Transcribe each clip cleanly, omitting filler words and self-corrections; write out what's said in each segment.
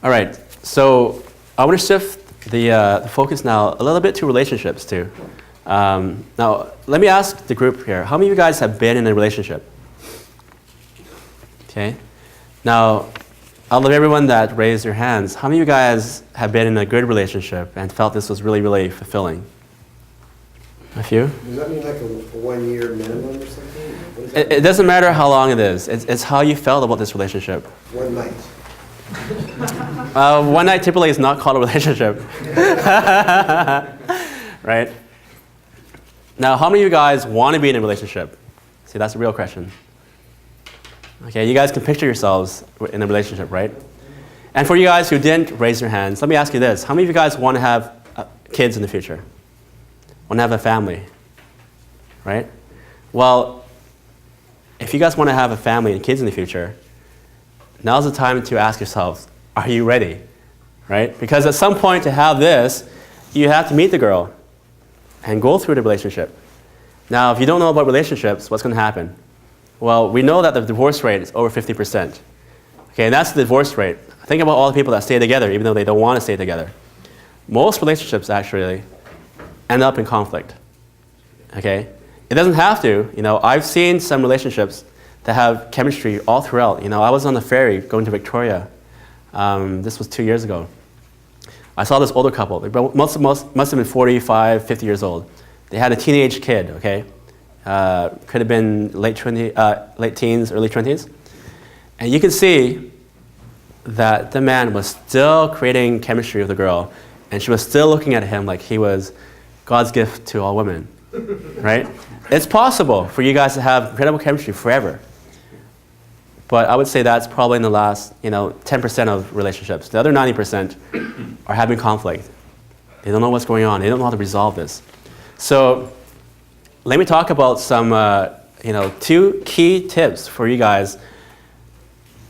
All right, so I want to shift the focus now a little bit to relationships too. Now, let me ask the group here, how many of you guys have been in a relationship? Okay. Now, out of everyone that raised their hands, how many of you guys have been in a good relationship and felt this was really, really fulfilling? A few? Does that mean like a 1 year minimum or something? It doesn't matter how long it is. It's how you felt about this relationship. One night. One night typically is not called a relationship. Right? Now, how many of you guys want to be in a relationship? See, that's a real question. Okay, you guys can picture yourselves in a relationship, right? And for you guys who didn't raise your hands, let me ask you this. How many of you guys want to have kids in the future? Want to have a family? Right? Well, if you guys want to have a family and kids in the future, now's the time to ask yourselves, are you ready? Right? Because at some point to have this, you have to meet the girl and go through the relationship. Now, if you don't know about relationships, what's going to happen? Well, we know that the divorce rate is over 50%. Okay, and that's the divorce rate. Think about all the people that stay together even though they don't want to stay together. Most relationships actually end up in conflict. Okay? It doesn't have to. You know, I've seen some relationships that have chemistry all throughout. You know, I was on the ferry going to Victoria. This was 2 years ago. I saw this older couple. They must have been 45, 50 years old. They had a teenage kid, okay? Could have been late teens, early 20s. And you can see that the man was still creating chemistry with the girl, and she was still looking at him like he was God's gift to all women, right? It's possible for you guys to have incredible chemistry forever. But I would say that's probably in the last, 10% of relationships. The other 90% are having conflict. They don't know what's going on. They don't know how to resolve this. So let me talk about some, 2 key tips for you guys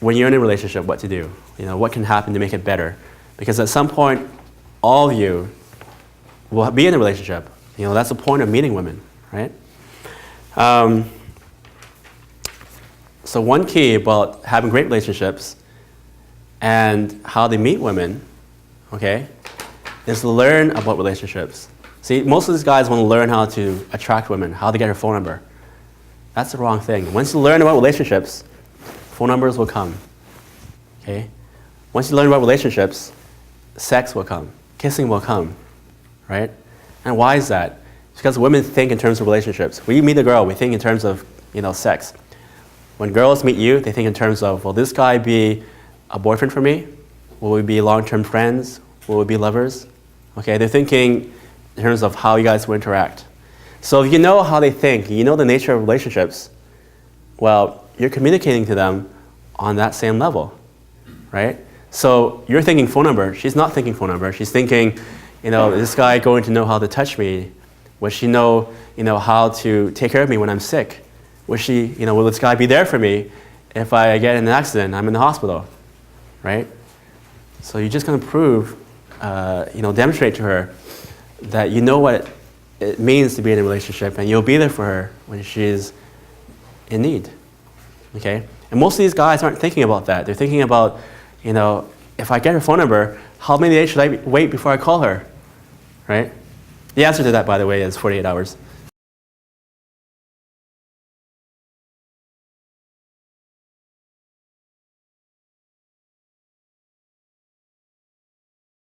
when you're in a relationship, what to do. What can happen to make it better. Because at some point, all of you will be in a relationship. That's the point of meeting women, right? So one key about having great relationships and how they meet women, okay, is to learn about relationships. See, most of these guys want to learn how to attract women, how to get her phone number. That's the wrong thing. Once you learn about relationships, phone numbers will come, okay? Once you learn about relationships, sex will come, kissing will come, right? And why is that? It's because women think in terms of relationships. When you meet a girl, we think in terms of, sex. When girls meet you, they think in terms of, will this guy be a boyfriend for me? Will we be long-term friends? Will we be lovers? Okay, they're thinking in terms of how you guys will interact. So if you know how they think, you know the nature of relationships, well, you're communicating to them on that same level, right? So you're thinking phone number. She's not thinking phone number. She's thinking, is this guy going to know how to touch me? Will she know, how to take care of me when I'm sick? Will this guy be there for me if I get in an accident, I'm in the hospital, right? So you're just going to prove, demonstrate to her that you know what it means to be in a relationship and you'll be there for her when she's in need, okay? And most of these guys aren't thinking about that. They're thinking about, if I get her phone number, how many days should I wait before I call her, right? The answer to that, by the way, is 48 hours.